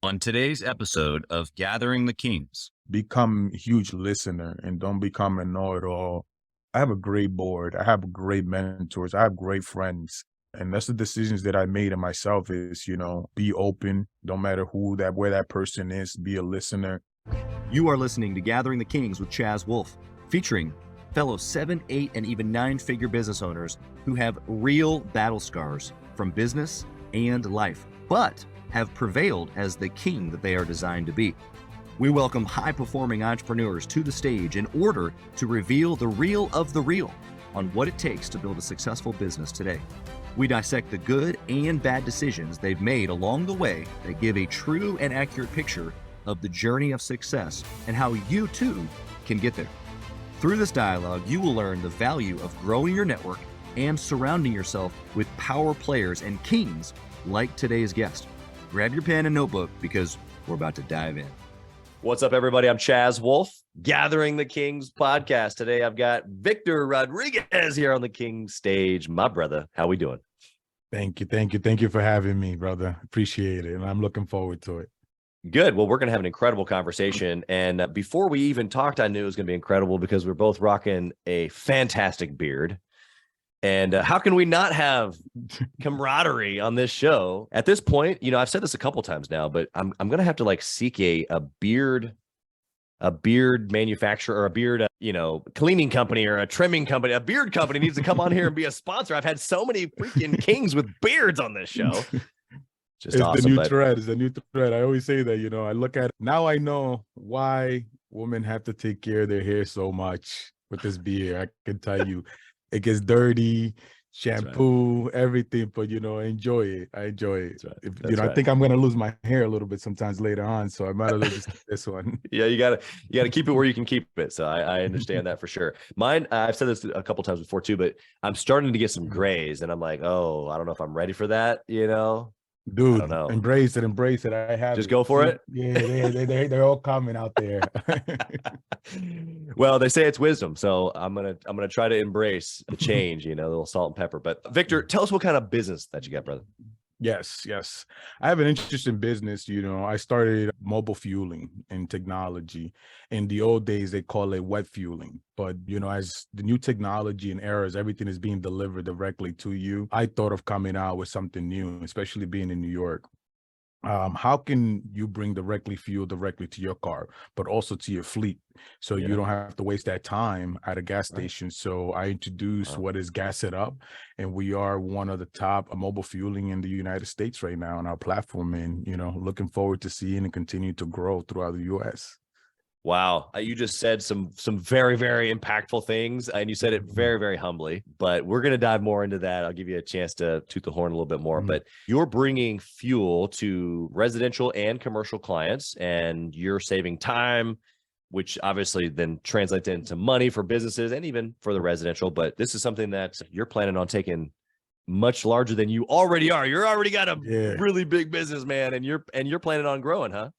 On today's episode of Gathering the Kings. Become a huge listener and don't become a know-it-all. I have a great board. I have great mentors. I have great friends. And that's the decisions that I made in myself is, be open. Don't matter where that person is, be a listener. You are listening to Gathering the Kings with Chaz Wolfe, featuring fellow 7, 8, and even 9-figure business owners who have real battle scars from business and life, but have prevailed as the king that they are designed to be. We welcome high-performing entrepreneurs to the stage in order to reveal the real of the real on what it takes to build a successful business today. We dissect the good and bad decisions they've made along the way that give a true and accurate picture of the journey of success and how you too can get there. Through this dialogue, you will learn the value of growing your network and surrounding yourself with power players and kings like today's guest. Grab your pen and notebook because we're about to dive in. What's up, everybody? I'm Chaz Wolfe, Gathering the Kings podcast. Today, I've got Victor Rodriguez here on the King stage. My brother, how we doing? Thank you for having me, brother. Appreciate it. And I'm looking forward to it. Good. Well, we're going to have an incredible conversation. And before we even talked, I knew it was going to be incredible because we're both rocking a fantastic beard. And how can we not have camaraderie on this show? At this point, I've said this a couple times now, but I'm going to have to seek a beard manufacturer or a beard, cleaning company or a trimming company. A beard company needs to come on here and be a sponsor. I've had so many freaking kings with beards on this show. Just it's awesome. It's the new thread. I always say that, I look at it. Now I know why women have to take care of their hair so much with this beard. I can tell you. It gets dirty, shampoo, everything, but enjoy it. I enjoy it. Right. I think I'm gonna lose my hair a little bit sometimes later on, so I might as well just keep this one. Yeah, you gotta keep it where you can keep it. So I understand that for sure. Mine, I've said this a couple times before too, but I'm starting to get some grays, and I'm like, oh, I don't know if I'm ready for that. Dude, embrace it. I have just go for it. Yeah, they're all coming out there. Well, they say it's wisdom, so I'm gonna try to embrace the change. A little salt and pepper. But Victor, tell us what kind of business that you got, brother. Yes. I have an interesting business. I started mobile fueling and technology. In the old days, they call it wet fueling. But, as the new technology and eras, everything is being delivered directly to you. I thought of coming out with something new, especially being in New York. How can you bring fuel directly to your car, but also to your fleet? So you don't have to waste that time at a gas station. So I introduced what is Gas It Up, and we are one of the top mobile fueling in the United States right now on our platform. And, looking forward to seeing and continue to grow throughout the US. Wow. You just said some very, very impactful things, and you said it very, very humbly, but we're going to dive more into that. I'll give you a chance to toot the horn a little bit more, but you're bringing fuel to residential and commercial clients, and you're saving time, which obviously then translates into money for businesses and even for the residential. But this is something that you're planning on taking much larger than you already are. You're already got a really big business, man, and you're planning on growing, huh?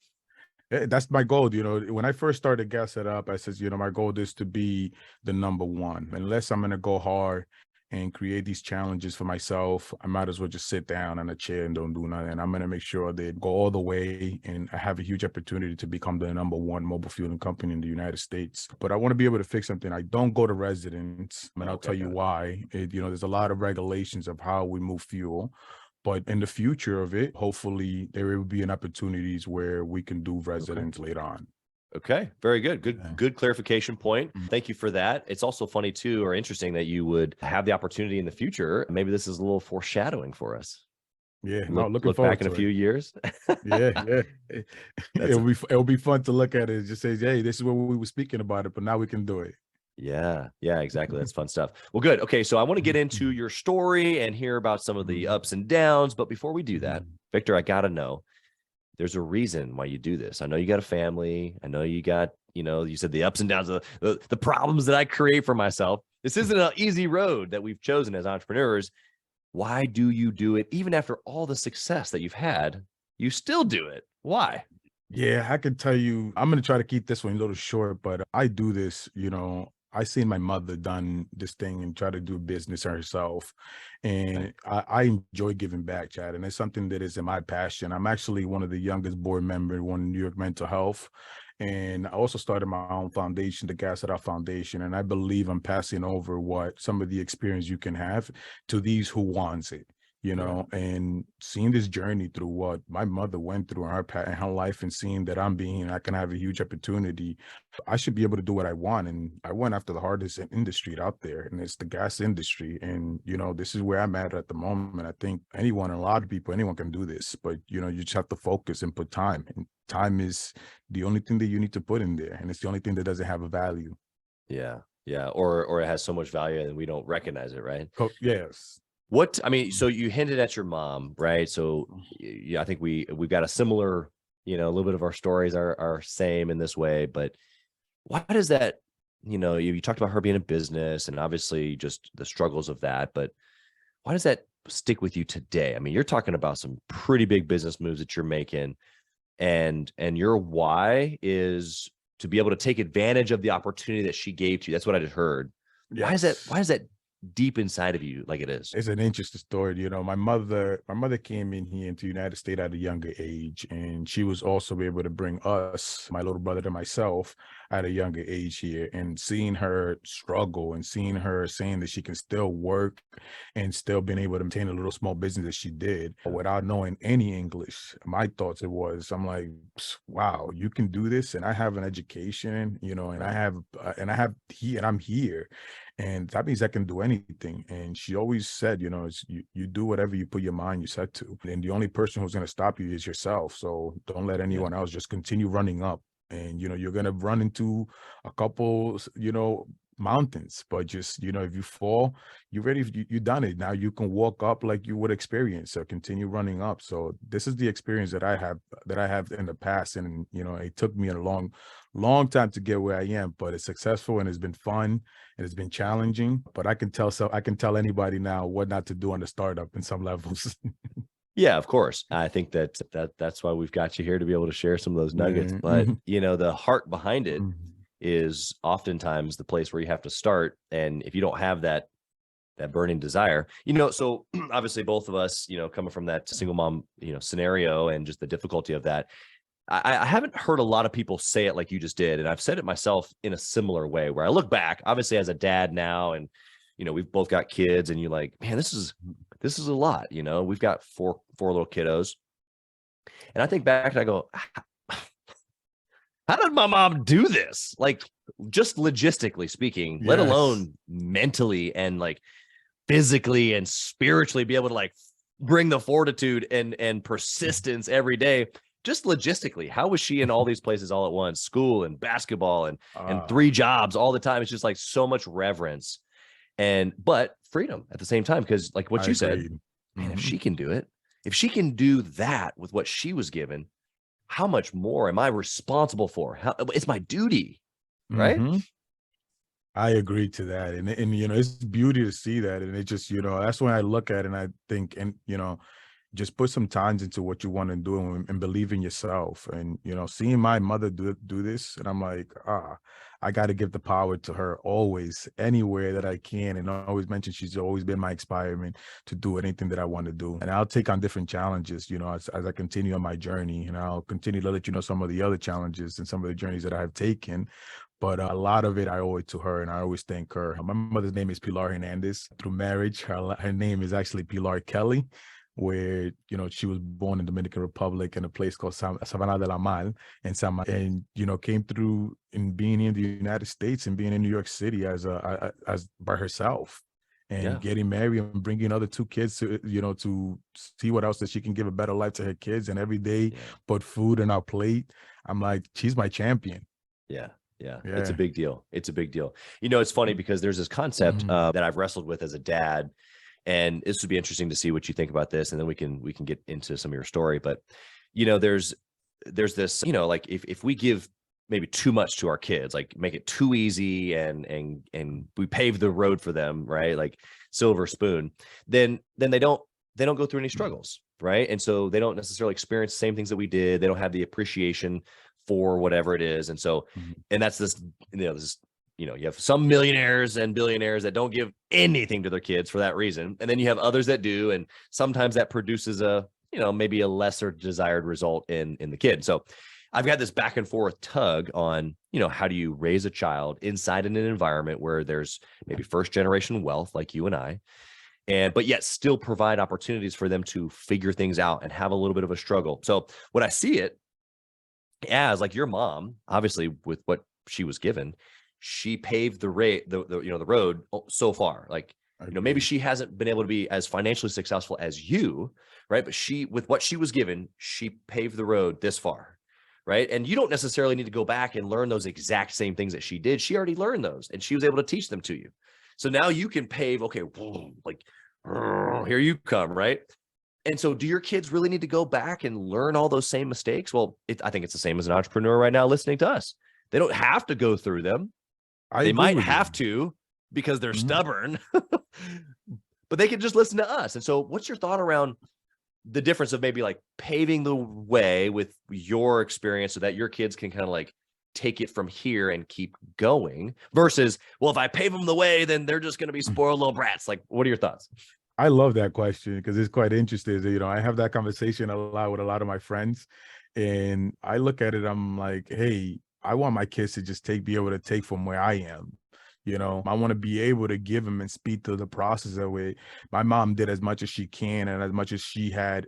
That's my goal. When I first started Gas It Up, I said, my goal is to be the number one. Unless I'm going to go hard and create these challenges for myself, I might as well just sit down on a chair and don't do nothing. I'm going to make sure they go all the way, and I have a huge opportunity to become the number one mobile fueling company in the United States. But I want to be able to fix something. I don't go to residents, and I'll tell you why. There's a lot of regulations of how we move fuel. But in the future of it, hopefully there will be an opportunities where we can do residents later on. Okay. Very good. Good clarification point. Thank you for that. It's also funny too, or interesting that you would have the opportunity in the future. Maybe this is a little foreshadowing for us. Yeah. Look back in a few years. Yeah. It'll be fun to look at it. Just say, hey, this is what we were speaking about it, but now we can do it. Yeah, exactly. That's fun stuff. Well, good. Okay, so I want to get into your story and hear about some of the ups and downs. But before we do that, Victor, I got to know, there's a reason why you do this. I know you got a family. I know you got, you said the ups and downs, the problems that I create for myself. This isn't an easy road that we've chosen as entrepreneurs. Why do you do it? Even after all the success that you've had, you still do it. Why? Yeah, I can tell you, I'm going to try to keep this one a little short, but I do this, I seen my mother done this thing and try to do business herself. And I enjoy giving back, Chad. And it's something that is in my passion. I'm actually one of the youngest board members, one in New York Mental Health. And I also started my own foundation, the Gasset Foundation. And I believe I'm passing over what some of the experience you can have to these who wants it. You know, and seeing this journey through what my mother went through in her life, and seeing that I can have a huge opportunity. I should be able to do what I want. And I went after the hardest industry out there, and it's the gas industry. And, you know, this is where I'm at the moment. I think a lot of people, anyone can do this, but, you know, you just have to focus and put time. And time is the only thing that you need to put in there. And it's the only thing that doesn't have a value. Yeah. Yeah. Or it has so much value and we don't recognize it, right? Yes. So you hinted at your mom, right? So yeah, I think we've got a similar, you know, a little bit of our stories are same in this way, but why does that, you know, you talked about her being in business and obviously just the struggles of that, but why does that stick with you today? I mean, you're talking about some pretty big business moves that you're making, and your why is to be able to take advantage of the opportunity that she gave to you. That's what I just heard. Yes. Why is that deep inside of you like it is? It's an interesting story. You know, my mother came in here into the United States at a younger age, and she was also able to bring us, my little brother and myself, at a younger age here. And seeing her struggle and seeing her saying that she can still work and still being able to maintain a little small business that she did without knowing any English, my thoughts I'm like, wow, you can do this. And I have an education, you know, and I'm here. And that means I can do anything. And she always said, you know, you do whatever you put your mind you set to. And the only person who's going to stop you is yourself. So don't let anyone else, just continue running up. And, you know, you're going to run into a couple, you know, mountains, but just, you know, if you fall, you're ready, you done it. Now you can walk up like you would experience. So continue running up. So this is the experience that I have in the past. And, you know, it took me a long time to get where I am, but it's successful and it's been fun and it's been challenging. But I can tell anybody now what not to do on the startup in some levels. Yeah, of course. I think that's why we've got you here, to be able to share some of those nuggets. But you know, the heart behind it is oftentimes the place where you have to start. And if you don't have that burning desire, you know, so obviously both of us, you know, coming from that single mom, you know, scenario and just the difficulty of that, I haven't heard a lot of people say it like you just did. And I've said it myself in a similar way, where I look back, obviously as a dad now, and, you know, we've both got kids, and you're like, man, this is a lot. You know, we've got four little kiddos. And I think back and I go, how did my mom do this? Like, just logistically speaking, let alone mentally and like physically and spiritually be able to like bring the fortitude and persistence every day. Just logistically, how was she in all these places all at once? School and basketball and 3 jobs all the time. It's just like so much reverence but freedom at the same time. Because like what you said, man, if she can do it, if she can do that with what she was given, how much more am I responsible for? It's my duty, right? I agree to that. And, you know, it's beauty to see that. And it just, you know, that's when I look at it and I think, and, you know, just put some time into what you want to do and believe in yourself. And, you know, seeing my mother do this, and I'm like, I got to give the power to her always, anywhere that I can. And I always mention she's always been my inspiration to do anything that I want to do. And I'll take on different challenges, you know, as I continue on my journey. And I'll continue to let you know some of the other challenges and some of the journeys that I have taken. But a lot of it I owe it to her, and I always thank her. My mother's name is Pilar Hernandez. Through marriage, her name is actually Pilar Kelly, where, you know, she was born in Dominican Republic in a place called Sabana de la Mal and, you know, came through in being in the United States and being in New York City as by herself, and getting married and bringing other 2 kids to, you know, to see what else that she can give a better life to her kids, and every day put food on our plate. I'm like, she's my champion. Yeah. It's a big deal. It's a big deal. You know, it's funny because there's this concept that I've wrestled with as a dad. And this would be interesting to see what you think about this, and then we can get into some of your story. But, you know, there's this, you know, like if we give maybe too much to our kids, like make it too easy and we pave the road for them, right? Like silver spoon, then they don't go through any struggles, right? And so they don't necessarily experience the same things that we did. They don't have the appreciation for whatever it is. And so, and that's this, you know, this you have some millionaires and billionaires that don't give anything to their kids for that reason. And then you have others that do. And sometimes that produces maybe a lesser desired result in the kid. So I've got this back and forth tug on, how do you raise a child inside in an environment where there's maybe first generation wealth like you and I, but yet still provide opportunities for them to figure things out and have a little bit of a struggle. So what I see it as, like your mom, obviously with what she was given, she paved the road so far. Like, maybe she hasn't been able to be as financially successful as you, right? But with what she was given, she paved the road this far, right? And you don't necessarily need to go back and learn those exact same things that she did. She already learned those and she was able to teach them to you. So now you can pave, okay, like, here you come, right? And so do your kids really need to go back and learn all those same mistakes? Well, I think it's the same as an entrepreneur right now listening to us. They don't have to go through them. They might have to because they're stubborn, but they can just listen to us. And so what's your thought around the difference of maybe like paving the way with your experience so that your kids can kind of like take it from here and keep going versus, well, if I pave them the way, then they're just going to be spoiled little brats. Like, what are your thoughts? I love that question because it's quite interesting. I have that conversation a lot with a lot of my friends, and I look at it, I'm like, hey, I want my kids to be able to take from where I am. I want to be able to give them and speed through the process of it. My mom did as much as she can and as much as she had,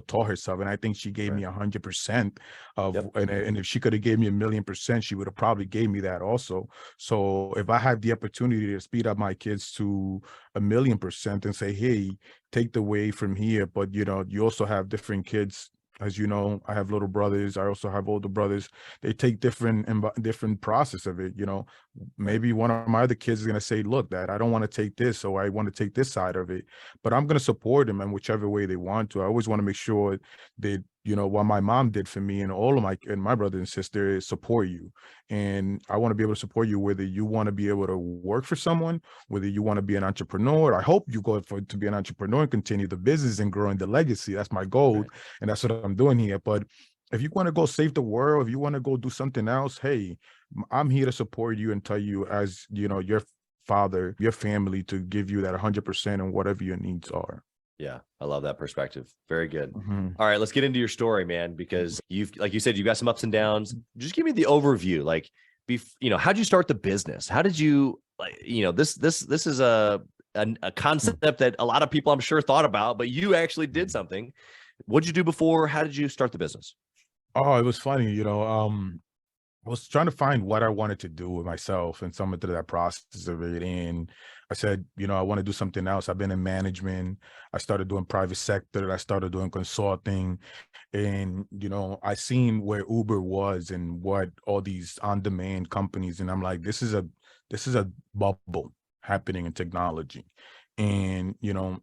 taught herself. And I think she gave me 100% of, and if she could have gave me 1,000,000%, she would have probably gave me that also. So if I have the opportunity to speed up my kids to 1,000,000% and say, hey, take the way from here, but you also have different kids. As you know, I have little brothers. I also have older brothers. They take different process of it. Maybe one of my other kids is going to say, look, Dad, I don't want to take this. So I want to take this side of it, but I'm going to support them in whichever way they want to. I always want to make sure that, what my mom did for me and all of my brothers and sisters is support you. And I want to be able to support you, whether you want to be able to work for someone, whether you want to be an entrepreneur. I hope you go to be an entrepreneur and continue the business and growing the legacy. That's my goal. Right. And that's what I'm doing here. But if you want to go save the world, if you want to go do something else, hey, I'm here to support you and tell you as, your father, your family, to give you that 100% and whatever your needs are. Yeah, I love that perspective. Very good. All right, let's get into your story, man, because like you said, you've got some ups and downs. Just give me the overview. Like, how'd you start the business? How did you, this is a concept that a lot of people I'm sure thought about, but you actually did something. What'd you do before? How did you start the business? Oh, it was funny. I was trying to find what I wanted to do with myself and something through that process of it. And I said, I want to do something else. I've been in management. I started doing private sector. I started doing consulting. And, I seen where Uber was and what all these on-demand companies. And I'm like, this is a bubble happening in technology. And,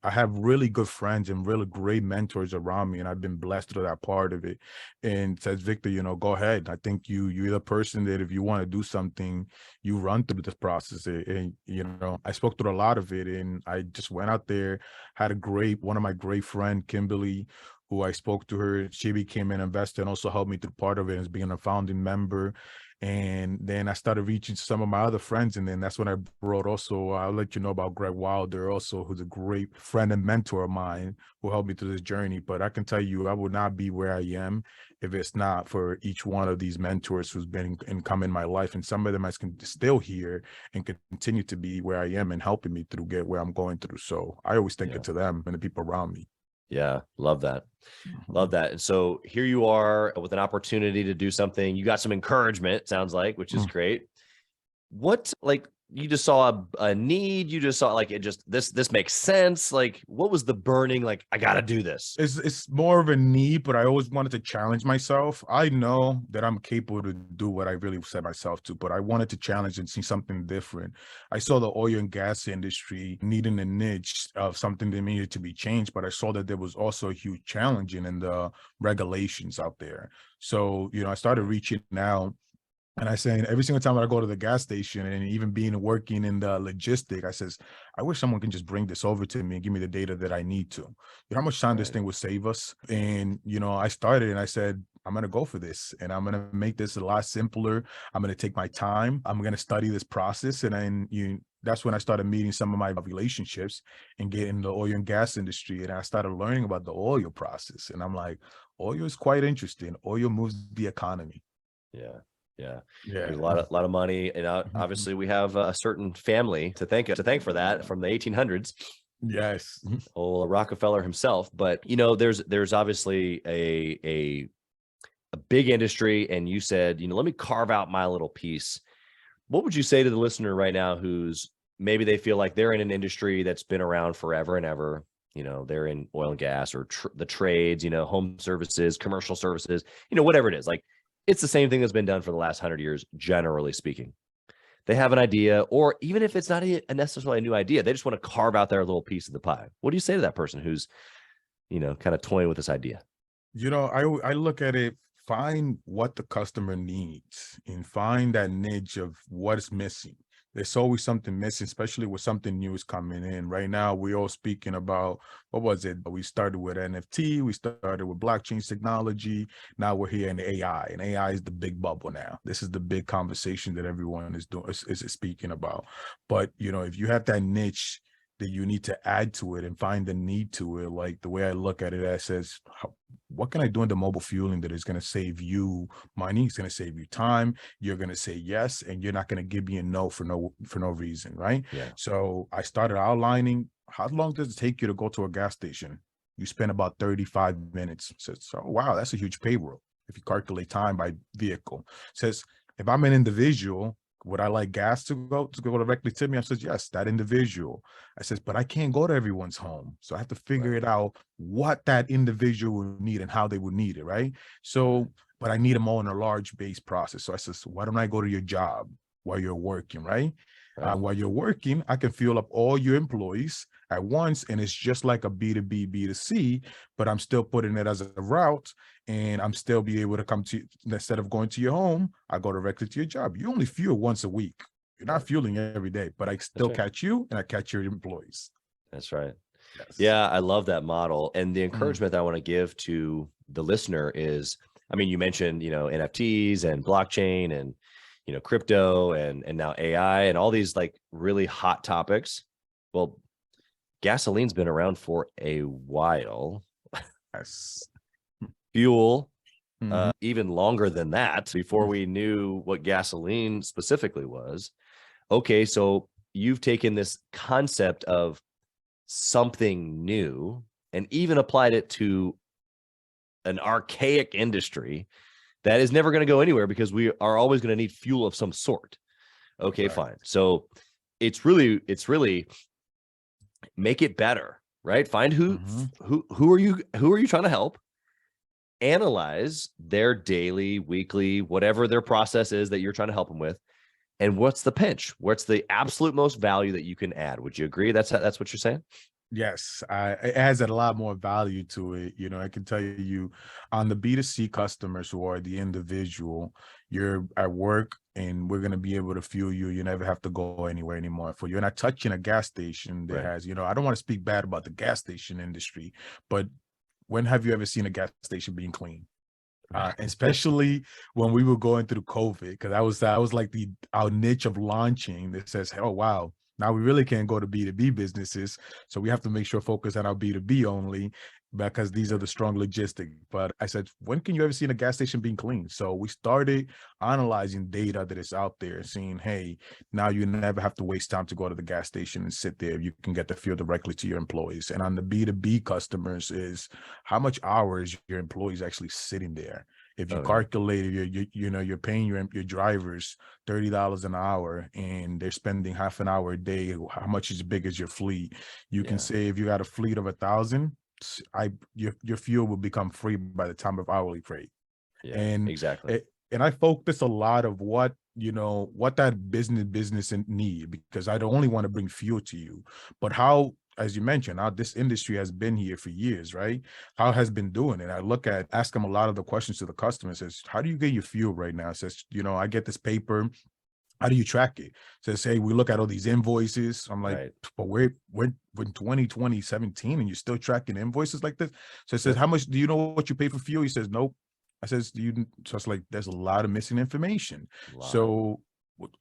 I have really good friends and really great mentors around me, and I've been blessed with that part of it. And says, Victor, go ahead. I think you're the person that if you want to do something, you run through this process. And, I spoke through a lot of it, and I just went out there, had one of my great friend, Kimberly, who I spoke to her. She became an investor and also helped me through part of it as being a founding member. And then I started reaching some of my other friends. And then that's when I brought also, I'll let you know about Greg Wilder also, who's a great friend and mentor of mine who helped me through this journey. But I can tell you, I would not be where I am if it's not for each one of these mentors who's been come in my life. And some of them is still here and continue to be where I am and helping me through get where I'm going through. So I always think it to them and the people around me. Yeah, love that. Love that. And so here you are with an opportunity to do something. You got some encouragement, sounds like, which is great. What, like, you just saw a need, you just saw like, it just, this makes sense. Like, what was the burning, like, I got to do this? It's more of a need, but I always wanted to challenge myself. I know that I'm capable to do what I really set myself to, but I wanted to challenge and see something different. I saw the oil and gas industry needing a niche of something that needed to be changed, but I saw that there was also a huge challenge in the regulations out there. So, I started reaching out. And I say every single time I go to the gas station and even working in the logistic, I says, I wish someone can just bring this over to me and give me the data that I need to. How much time this thing would save us? And, I started and I said, I'm going to go for this, and I'm going to make this a lot simpler. I'm going to take my time. I'm going to study this process. And then that's when I started meeting some of my relationships and get in the oil and gas industry. And I started learning about the oil process. And I'm like, oil is quite interesting. Oil moves the economy. Yeah. Yeah. Yeah. There's a lot of money. And obviously we have a certain family to thank for that from the 1800s. Yes. Old Rockefeller himself. But, there's obviously a big industry. And you said, let me carve out my little piece. What would you say to the listener right now who's maybe they feel like they're in an industry that's been around forever and ever? They're in oil and gas or the trades, home services, commercial services, whatever it is. Like, it's the same thing that's been done for the last 100 years, generally speaking. They have an idea, or even if it's not necessarily a new idea, they just want to carve out their little piece of the pie. What do you say to that person who's, kind of toying with this idea? I look at it, find what the customer needs and find that niche of what is missing. There's always something missing, especially with something new is coming in. Right now, we're all speaking about, what was it? We started with NFT, we started with blockchain technology. Now we're here in AI, and AI is the big bubble now. This is the big conversation that everyone is doing, is speaking about. But, if you have that niche that you need to add to it and find the need to it, like the way I look at it, I says, what can I do in the mobile fueling that is going to save you money? It's going to save you time. You're going to say yes, and you're not going to give me a no for no reason, right? Yeah. So I started outlining, how long does it take you to go to a gas station? You spend about 35 minutes. Says, so wow, that's a huge payroll if you calculate time by vehicle. Says, if I'm an individual, would I like gas to go directly to me? I said, yes, that individual. I says, but I can't go to everyone's home. So I have to figure it out what that individual would need and how they would need it, right? So, but I need them all in a large base process. So I says, why don't I go to your job while you're working, right? While you're working, I can fuel up all your employees at once, and it's just like a B2B, B2C, but I'm still putting it as a route, and I'm still be able to come to, instead of going to your home, I go directly to your job. You only fuel once a week. You're not fueling every day, but I still catch you, and I catch your employees. That's right. Yes. Yeah, I love that model. And the encouragement that I want to give to the listener is, you mentioned, NFTs and blockchain and, crypto and now AI and all these like really hot topics. Well, gasoline's been around for a while. Yes. Fuel, even longer than that, before we knew what gasoline specifically was. Okay, so you've taken this concept of something new and even applied it to an archaic industry that is never going to go anywhere because we are always going to need fuel of some sort. Okay, fine. So it's really make it better, right? Find who are you trying to help, analyze their daily, weekly, whatever their process is that you're trying to help them with. And what's the pinch? What's the absolute most value that you can add? Would you agree? That's what you're saying? Yes, it adds a lot more value to it. I can tell you on the B2C customers who are the individual, you're at work and we're going to be able to fuel you. You never have to go anywhere anymore. For you're not touching a gas station that has, I don't want to speak bad about the gas station industry, but when have you ever seen a gas station being clean? Especially when we were going through COVID, because that was like our niche of launching that says, oh, wow. Now we really can't go to B2B businesses. So we have to make sure focus on our B2B only, because these are the strong logistics. But I said, when can you ever see a gas station being clean? So we started analyzing data that is out there, seeing, hey, now you never have to waste time to go to the gas station and sit there. You can get the fuel directly to your employees. And on the B2B customers is how much hours your employees actually sitting there. If you calculate it, you're paying your drivers $30 an hour, and they're spending half an hour a day. How much is big as your fleet? You can say if you got a fleet of 1,000, your fuel will become free by the time of hourly rate. Yeah, and exactly. And I focus a lot of what that business need, because I don't only want to bring fuel to you, but how, as you mentioned, how this industry has been here for years, right? How it has been doing it. I ask them a lot of the questions to the customer. Says, how do you get your fuel right now? Says, I get this paper. How do you track it? Says, hey, we look at all these invoices. I'm like, but we're in 2017 and you're still tracking invoices like this. So it says, how much do you know what you pay for fuel? He says, nope. I says, you just like, there's a lot of missing information. Lot. So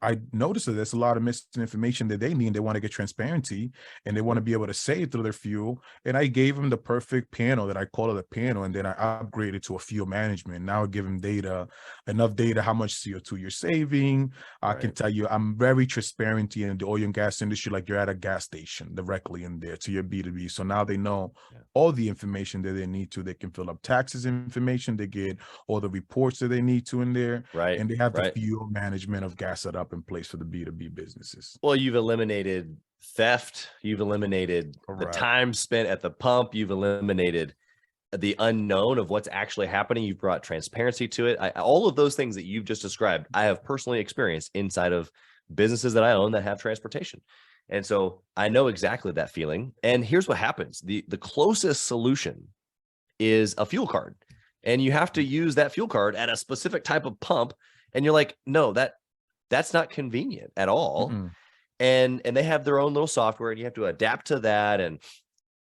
I noticed that there's a lot of missing information that they need. They want to get transparency and they want to be able to save through their fuel. And I gave them the perfect panel that I call it a panel. And then I upgraded to a fuel management. Now I give them data, enough data, how much CO2 you're saving. I can tell you, I'm very transparent in the oil and gas industry. Like you're at a gas station directly in there to your B2B. So now they know all the information that they need to. They can fill up taxes information. They get all the reports that they need to in there. Right. And they have the fuel management of gas set up in place for the B2B businesses. Well, you've eliminated theft. You've eliminated the time spent at the pump. You've eliminated the unknown of what's actually happening. You've brought transparency to it. All of those things that you've just described, I have personally experienced inside of businesses that I own that have transportation. And so I know exactly that feeling. And here's what happens. The closest solution is a fuel card. And you have to use that fuel card at a specific type of pump. And you're like, no, that's not convenient at all. Mm-hmm. And they have their own little software and you have to adapt to that. And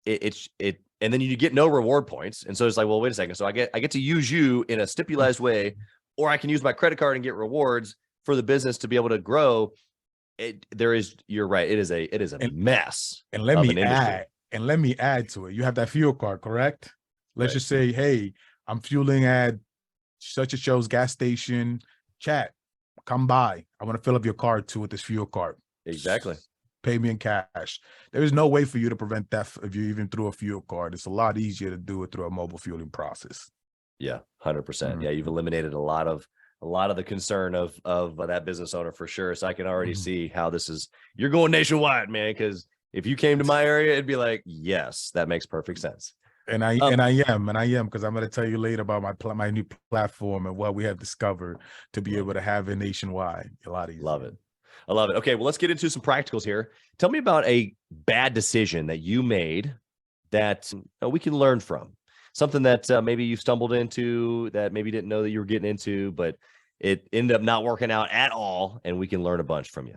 and then you get no reward points. And so it's like, well, wait a second. So I get to use you in a stipulated way, or I can use my credit card and get rewards for the business to be able to grow. You're right. It is a mess. And let me add to it. You have that fuel card, correct? Let's just say, hey, I'm fueling at such and such gas station. Chat, come by. I want to fill up your card too with this fuel card. Exactly. Pay me in cash. There is no way for you to prevent theft if you even through a fuel card. It's a lot easier to do it through a mobile fueling process. Yeah, 100%. Yeah, you've eliminated a lot of the concern of that business owner for sure. So I can already see how you're going nationwide, man. Because if you came to my area, it'd be like, yes, that makes perfect sense. And I am because I'm going to tell you later about my new platform and what we have discovered to be able to have it nationwide. A lot easier. Love it. I love it. Okay, well, let's get into some practicals here. Tell me about a bad decision that you made that we can learn from. Something that maybe you stumbled into that maybe didn't know that you were getting into, but it ended up not working out at all, and we can learn a bunch from you.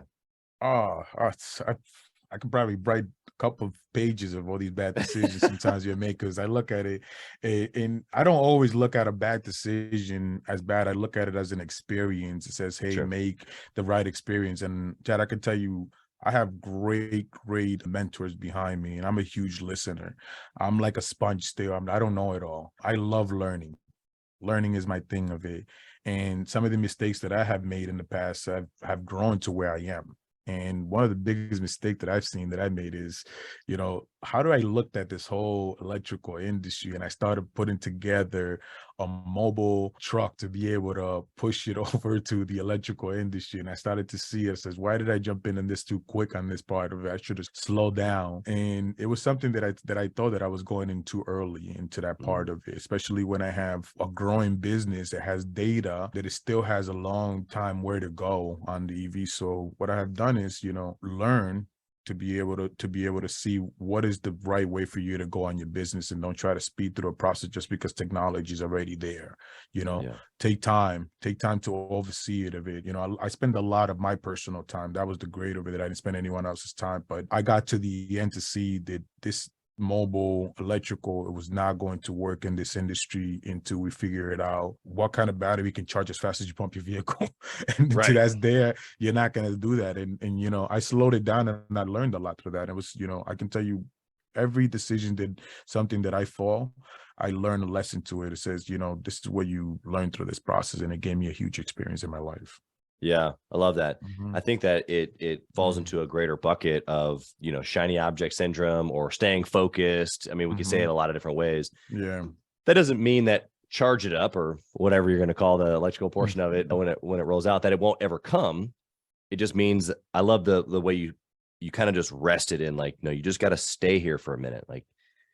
I could probably write a couple of pages of all these bad decisions sometimes you make, because I look at it and I don't always look at a bad decision as bad. I look at it as an experience. It says, hey, make the right experience. And Chad, I can tell you, I have great mentors behind me, and I'm a huge listener. I'm like a sponge still. I don't know it all. I love learning. Learning is my thing of it. And some of the mistakes that I have made in the past have grown to where I am. And one of the biggest mistakes that I've seen that I made is, how do I look at this whole electrical industry? And I started putting together a mobile truck to be able to push it over to the electrical industry. And I started to see it says, why did I jump in this too quick on this part of it? I should have slowed down. And it was something that I thought that I was going in too early into that part of it, especially when I have a growing business that has data that it still has a long time where to go on the EV. So what I have done is, learn to be able to see what is the right way for you to go on your business, and don't try to speed through a process just because technology is already there. Take time to oversee it of it. I spend a lot of my personal time. That was the great of it, that I didn't spend anyone else's time, but I got to the end to see that this mobile electrical, it was not going to work in this industry until we figure it out what kind of battery can charge as fast as you pump your vehicle. And until that's there, you're not going to do that. And I slowed it down and I learned a lot through that. It was, I can tell you, every decision did something that I learned a lesson to it. It says, this is what you learn through this process. And it gave me a huge experience in my life. Yeah, I love that. I think that it falls into a greater bucket of, shiny object syndrome or staying focused. I mean, we can say it a lot of different ways. Yeah. That doesn't mean that charge it up or whatever you're going to call the electrical portion of it when it rolls out, that it won't ever come. It just means, I love the way you kind of just rested in, like, no, you just got to stay here for a minute. Like,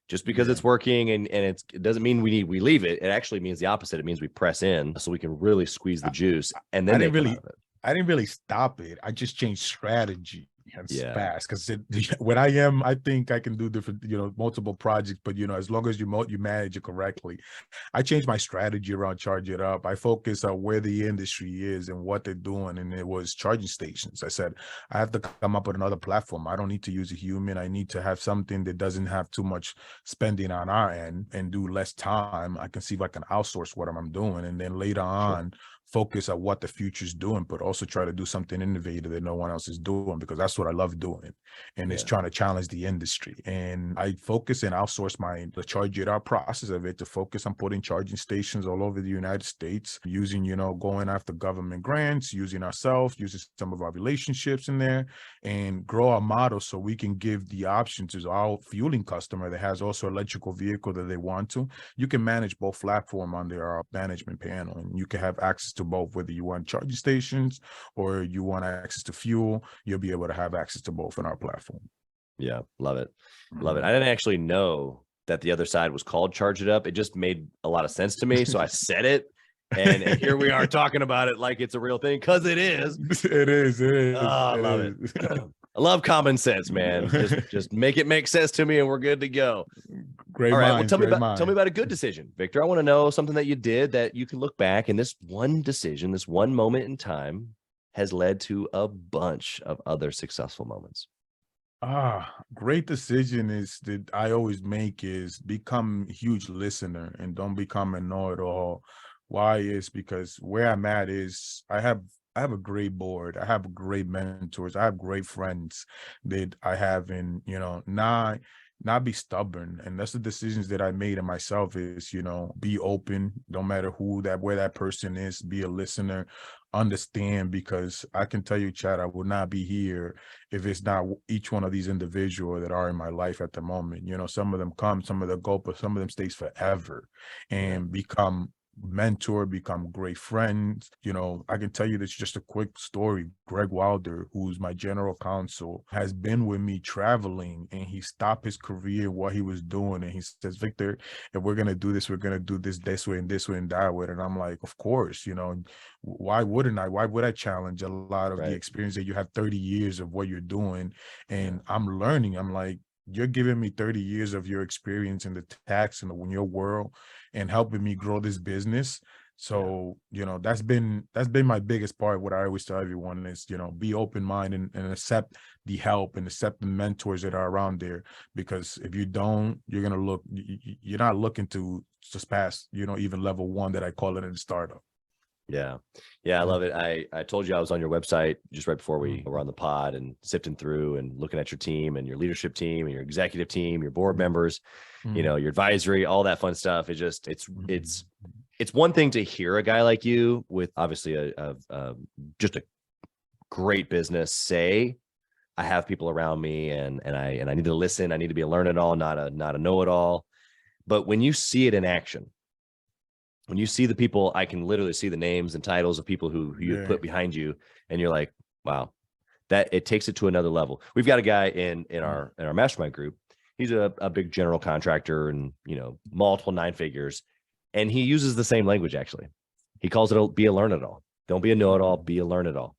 just because it's working and it doesn't mean we leave it. It actually means the opposite. It means we press in so we can really squeeze the juice. And then I didn't really stop it. I just changed strategy. It's Yeah. fast because when I think I can do different, multiple projects, but as long as you manage it correctly. I changed my strategy around Charge It Up. I focus on where the industry is and what they're doing, and it was charging stations. I said I have to come up with another platform. I don't need to use a human. I need to have something that doesn't have too much spending on our end and do less time. I can see if I can outsource what I'm doing, and then later on focus on what the future's doing, but also try to do something innovative that no one else is doing, because that's what I love doing. And it's trying to challenge the industry. And I focus and outsource the Charge It Up process of it to focus on putting charging stations all over the United States, using, going after government grants, using ourselves, using some of our relationships in there, and grow our model so we can give the option to our fueling customer that has also electrical vehicle that they want to. You can manage both platform on their management panel, and you can have access to both, whether you want charging stations or you want access to fuel. You'll be able to have access to both in our platform. Yeah, love it. Love it. I didn't actually know that the other side was called Charge It Up. It just made a lot of sense to me. So I said it. And here we are talking about it like it's a real thing, because it is. It is. Oh, I love it. I love common sense, man. Just make it make sense to me and we're good to go. Great All right. minds, Well, tell me about a good decision, Victor. I want to know something that you did that you can look back, and this one decision, this one moment in time has led to a bunch of other successful moments. Great decision is that I always make is become a huge listener and don't become a know-it-all. Why is because where I'm at is I have a great board. I have great mentors. I have great friends that I have, and not be stubborn. And that's the decisions that I made in myself is, be open, no matter where that person is, be a listener, understand, because I can tell you, Chad, I would not be here if it's not each one of these individuals that are in my life at the moment. Some of them come, some of them go, but some of them stays forever and become mentor, become great friends. I can tell you this, just a quick story. Greg Wilder, who's my general counsel, has been with me traveling, and he stopped his career, what he was doing, and he says, Victor, if we're gonna do this, we're gonna do this way and this way and that way. And I'm like, of course, why wouldn't I? Why would I challenge a lot of the experience that you have 30 years of what you're doing? And I'm learning. I'm like, you're giving me 30 years of your experience in the tax and in your world and helping me grow this business. So, that's been my biggest part. What I always tell everyone is, be open-minded and accept the help and accept the mentors that are around there. Because if you don't, you're not looking to just pass, even level one that I call it in the startup. Yeah. I love it. I told you I was on your website just right before we were on the pod, and sifting through and looking at your team and your leadership team and your executive team, your board members, your advisory, all that fun stuff. It's one thing to hear a guy like you with obviously just a great business say, I have people around me and I need to listen. I need to be a learn-it-all, not a know-it-all. But when you see it in action, when you see the people, I can literally see the names and titles of people who you put behind you, and you're like, wow, that it takes it to another level. We've got a guy in our mastermind group. He's a big general contractor and, multiple 9 figures. And he uses the same language. Actually, he calls it be a learn-it-all. Don't be a know-it-all, be a learn-it-all.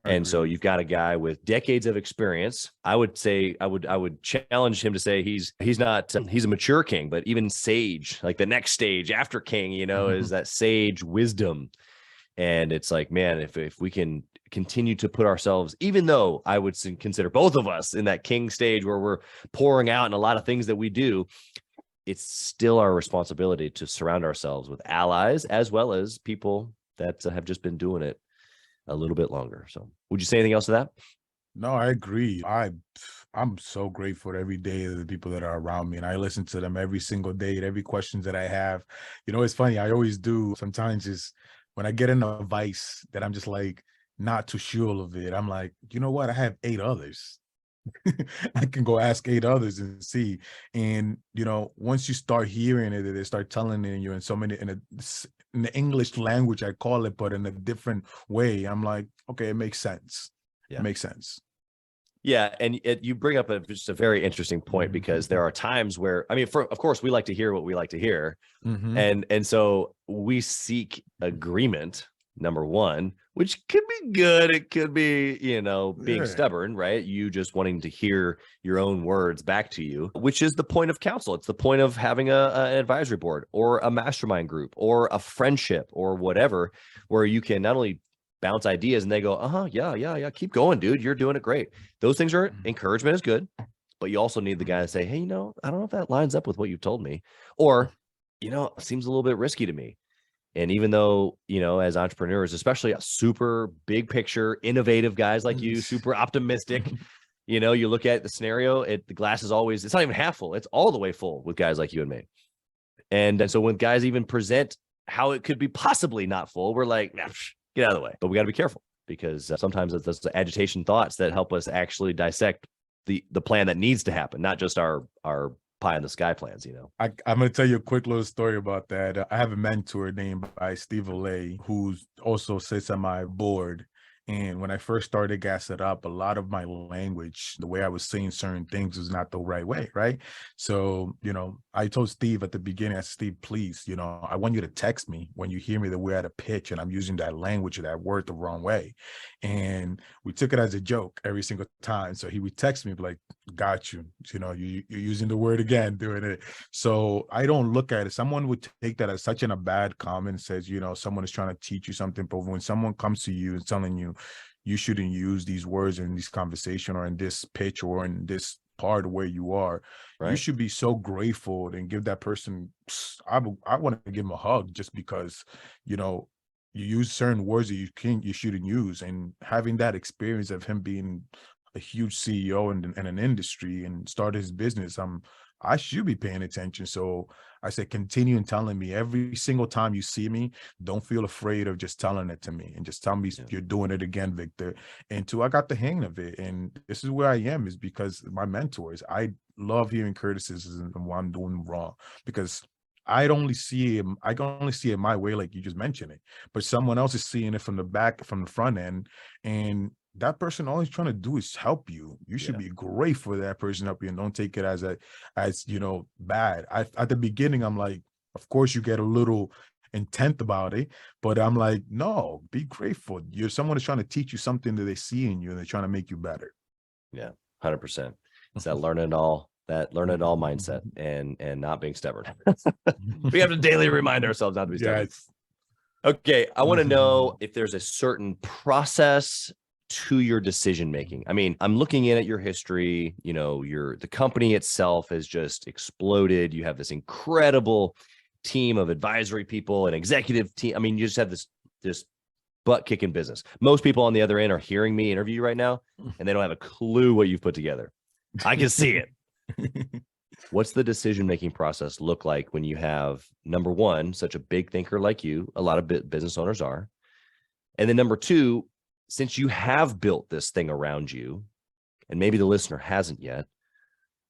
And so you've got a guy with decades of experience. I would say I would challenge him to say he's not he's a mature king, but even sage, like the next stage after king, is that sage wisdom. And it's like, man, if we can continue to put ourselves, even though I would consider both of us in that king stage where we're pouring out in a lot of things that we do, it's still our responsibility to surround ourselves with allies as well as people that have just been doing it a little bit longer. So would you say anything else to that? No, I agree. I'm so grateful every day of the people that are around me, and I listen to them every single day, every questions that I have. It's funny. I always do. Sometimes is when I get an advice that I'm just like not too sure of it. I'm like, you know what? I have 8 others. I can go ask 8 others and see. And once you start hearing it, they start telling it you in so many in the English language, I call it, but in a different way. I'm like, okay, it makes sense. It makes sense. Yeah, and you bring up just a very interesting point, because there are times where, of course, we like to hear what we like to hear, and so we seek agreement number one, which could be good. It could be, being Yeah. stubborn, right? You just wanting to hear your own words back to you, which is the point of counsel. It's the point of having an advisory board or a mastermind group or a friendship or whatever, where you can not only bounce ideas and they go, yeah, keep going, dude. You're doing it great. Those things are encouragement is good, but you also need the guy to say, hey, I don't know if that lines up with what you've told me, or, it seems a little bit risky to me. And even though, as entrepreneurs, especially a super big picture, innovative guys like you, super optimistic, you look at the scenario, the glass is always, it's not even half full. It's all the way full with guys like you and me. And so when guys even present how it could be possibly not full, we're like, nah, get out of the way. But we got to be careful, because sometimes it's those agitation thoughts that help us actually dissect the plan that needs to happen, not just our pie in the sky plans. I'm going to tell you a quick little story about that. I have a mentor named by Steve Olay, who also sits on my board. And when I first started Gas It Up, a lot of my language, the way I was saying certain things was not the right way, right? So, I told Steve at the beginning, I said, Steve, please, I want you to text me when you hear me that we're at a pitch and I'm using that language or that word the wrong way. And we took it as a joke every single time. So he would text me like, got you, you're using the word again, doing it. So I don't look at it. Someone would take that as such a bad comment, says, someone is trying to teach you something. But when someone comes to you and telling you, you shouldn't use these words in this conversation or in this pitch or in this part where you are, right, you should be so grateful and give that person, I want to give him a hug, just because, you use certain words that you shouldn't use. And having that experience of him being a huge CEO in an industry and started his business, I should be paying attention. So I said, continue and telling me every single time you see me, don't feel afraid of just telling it to me and just tell me you're doing it again, Victor. And I got the hang of it. And this is where I am, is because my mentors, I love hearing criticism of what I'm doing wrong, because I can only see it my way, like you just mentioned it, but someone else is seeing it from the front end. And that person, all he's trying to do is help you. You should be grateful for that person help you, and don't take it as bad. At the beginning, I'm like, of course you get a little intent about it, but I'm like, no, be grateful. Someone is trying to teach you something that they see in you, and they're trying to make you better. Yeah, 100%. It's that learn it all mindset, and not being stubborn. We have to daily remind ourselves not to be stubborn. Yes. Okay, I want to know if there's a certain process to your decision making. I mean, I'm looking in at your history. The company itself has just exploded. You have this incredible team of advisory people and executive team. I mean, you just have this butt kicking business. Most people on the other end are hearing me interview you right now, and they don't have a clue what you've put together. I can see it. What's the decision-making process look like when you have, number one, such a big thinker like you, a lot of business owners are, and then number two, since you have built this thing around you, and maybe the listener hasn't yet,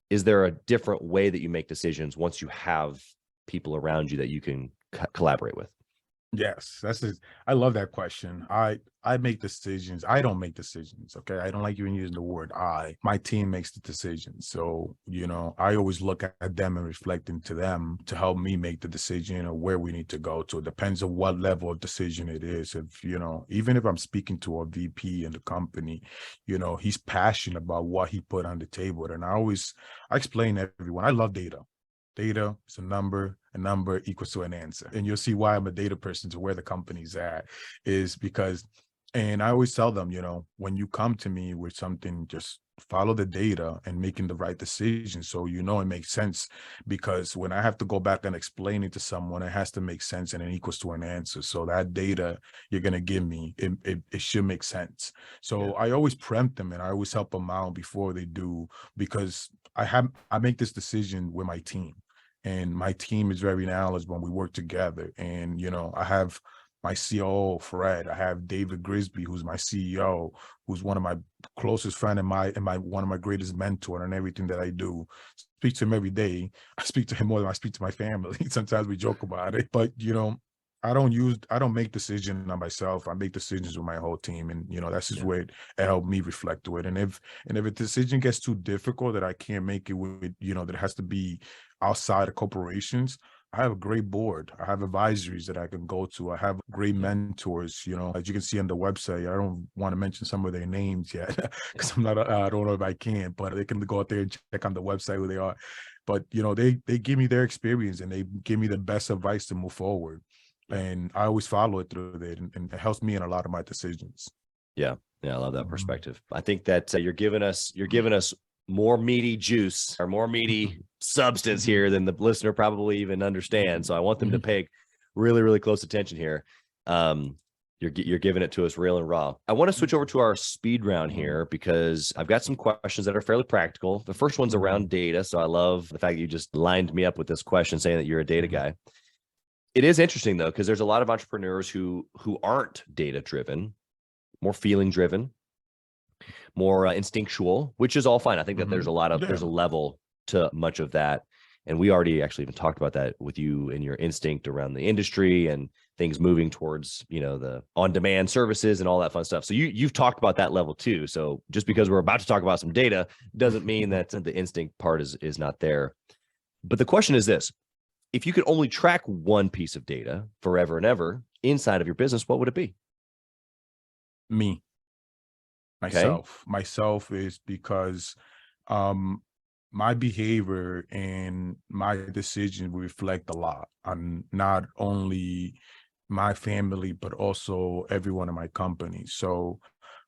is there a different way that you make decisions once you have people around you that you can collaborate with? Yes, I love that question. I make decisions. I don't make decisions. Okay. I don't like even using the word I. My team makes the decisions. So, I always look at them and reflect into them to help me make the decision of where we need to go to. It depends on what level of decision it is. If, even if I'm speaking to a VP in the company, he's passionate about what he put on the table. And I explain to everyone, I love data. Data is a number equals to an answer. And you'll see why I'm a data person, to where the company's at, is because, and I always tell them, when you come to me with something, just follow the data and making the right decision. So, it makes sense, because when I have to go back and explain it to someone, it has to make sense and it equals to an answer. So that data you're going to give me, it should make sense. So I always preempt them and I always help them out before they do, because I make this decision with my team. And my team is very knowledgeable when we work together. And, I have my COO, Fred. I have David Grisby, who's my CEO, who's one of my closest friends and one of my greatest mentor in everything that I do. Speak to him every day. I speak to him more than I speak to my family. Sometimes we joke about it. But, I don't make decisions on myself. I make decisions with my whole team. And, that's just where it helped me reflect to it. And if a decision gets too difficult that I can't make it with, that it has to be outside of corporations, I have a great board. I have advisories that I can go to. I have great mentors, you know, as you can see on the website. I don't want to mention some of their names yet because I'm not, I don't know if I can, but they can go out there and check on the website who they are. But, you know, they give me their experience and they give me the best advice to move forward. Yeah. And I always follow it through it, and it helps me in a lot of my decisions. Yeah. Yeah. I love that perspective. I think that you're giving us more meaty juice or more meaty substance here than the listener probably even understands. So I want them to pay really, really close attention here. You're giving it to us real and raw. I want to switch over to our speed round here because I've got some questions that are fairly practical. The first one's around data. So I love the fact that you just lined me up with this question saying that you're a data guy. It is interesting though, because there's a lot of entrepreneurs who aren't data driven, more feeling driven, more instinctual, which is all fine. I think that there's a lot of, there's a level to much of that. And we already actually even talked about that with you and your instinct around the industry and things moving towards, you know, the on-demand services and all that fun stuff. So you've talked about that level too. So just because we're about to talk about some data doesn't mean that the instinct part is not there. But the question is this: if you could only track one piece of data forever and ever inside of your business, what would it be? Me. Myself is because my behavior and my decisions reflect a lot on not only my family, but also everyone in my company. So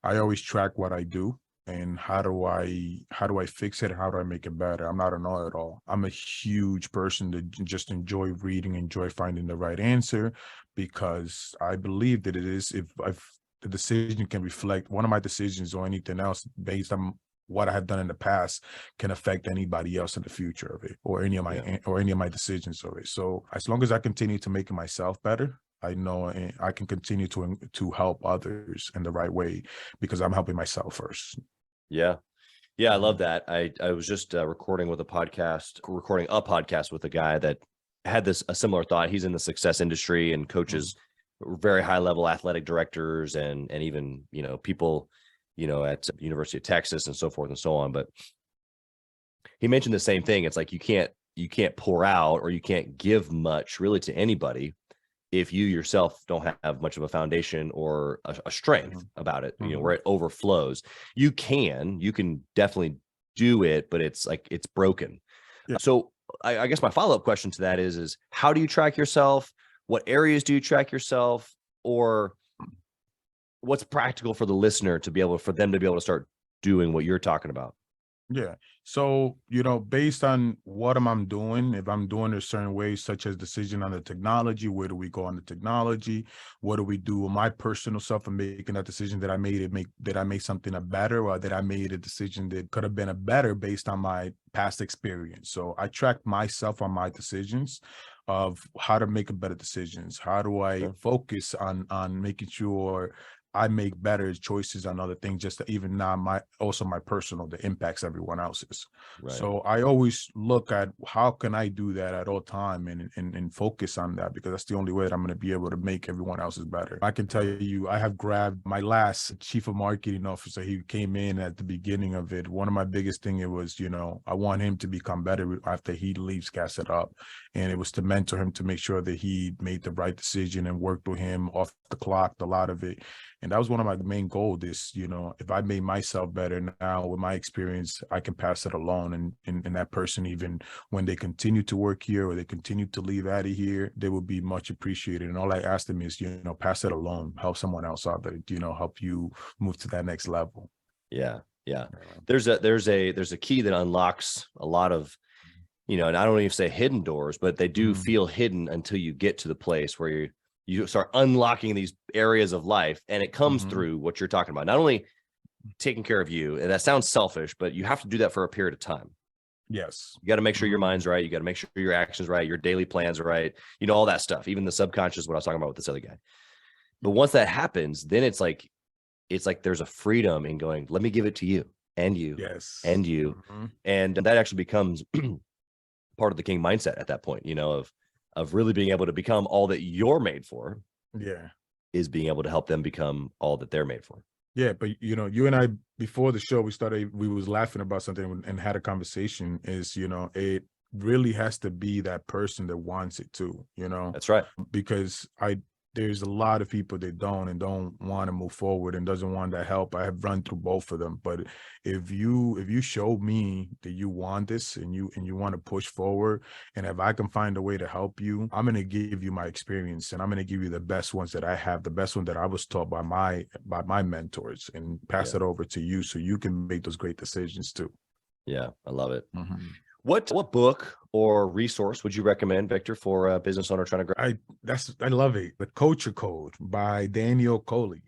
I always track what I do and how do I fix it? How do I make it better? I'm not a know-it-all. I'm a huge person that just enjoy reading, enjoy finding the right answer, because I believe that it is, if the decision can reflect one of my decisions or anything else based on what I have done in the past can affect anybody else in the future of it, or any of my decisions of it. So as long as I continue to make myself better, I know I can continue to help others in the right way because I'm helping myself first. Yeah. Yeah. I love that. I was just recording a podcast with a guy that had a similar thought. He's in the success industry and coaches very high level athletic directors and even, you know, people, you know, at University of Texas and so forth and so on. But he mentioned the same thing. It's like, you can't pour out or you can't give much really to anybody if you yourself don't have much of a foundation or a strength about it, you know, where it overflows. You can definitely do it, but it's like, it's broken. Yeah. So I guess my follow-up question to that is how do you track yourself? What areas do you track yourself, or what's practical for the listener for them to be able to start doing what you're talking about? Yeah. So, you know, based on what I'm doing, if I'm doing a certain way, such as decision on the technology, where do we go on the technology? What do we do with my personal self and making that decision that I made something a better, or that I made a decision that could have been a better based on my past experience. So I track myself on my decisions of how to make better decisions. How do I focus on making sure I make better choices on other things, just to even now my personal that impacts everyone else's. Right. So I always look at how can I do that at all time and focus on that, because that's the only way that I'm going to be able to make everyone else's better. I can tell you, I have grabbed my last chief of marketing officer. He came in at the beginning of it. One of my biggest thing, it was, you know, I want him to become better after he leaves Gas It Up. And it was to mentor him to make sure that he made the right decision and worked with him off the clock, a lot of it. And that was one of my main goals is, you know, if I made myself better now with my experience, I can pass it along. And that person, even when they continue to work here or they continue to leave out of here, they will be much appreciated. And all I ask them is, you know, pass it along, help someone else out that, you know, help you move to that next level. Yeah. Yeah. There's a key that unlocks a lot of, you know, and I don't even say hidden doors, but they do feel hidden until you get to the place where you start unlocking these areas of life, and it comes through what you're talking about. Not only taking care of you, and that sounds selfish, but you have to do that for a period of time. Yes. You got to make sure your mind's right. You got to make sure your actions right, your daily plans are right, you know, all that stuff, even the subconscious, what I was talking about with this other guy. But once that happens, then it's like there's a freedom in going, let me give it to you and you and you. And that actually becomes part of the king mindset at that point, you know, of really being able to become all that you're made for. Yeah. Is being able to help them become all that they're made for. Yeah. But, you know, you and I, before the show, we was laughing about something and had a conversation is, you know, really has to be that person that wants it too, That's right. because there's a lot of people that don't want to move forward and doesn't want that help. I have run through both of them. But if you show me that you want this and you want to push forward, and if I can find a way to help you, I'm going to give you my experience, and I'm going to give you the best ones that I have, the best one that I was taught by my mentors, and pass it over to you so you can make those great decisions too. Yeah, I love it. Mm-hmm. What book or resource would you recommend, Victor, for a business owner trying to grow? I love it. The Culture Code by Daniel Coley.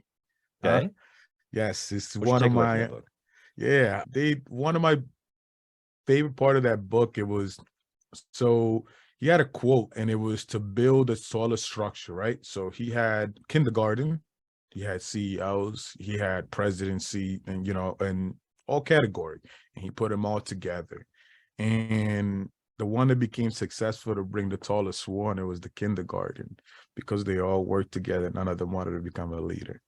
Okay. Yes, it's What's one your of takeaway from my that book? one of my favorite part of that book. It was, so he had a quote, and it was to build a solid structure, right? So he had kindergarten, he had CEOs, he had presidency, and and all category, and he put them all together. And the one that became successful to bring the tallest one, it was the kindergarten, because they all worked together. None of them wanted to become a leader.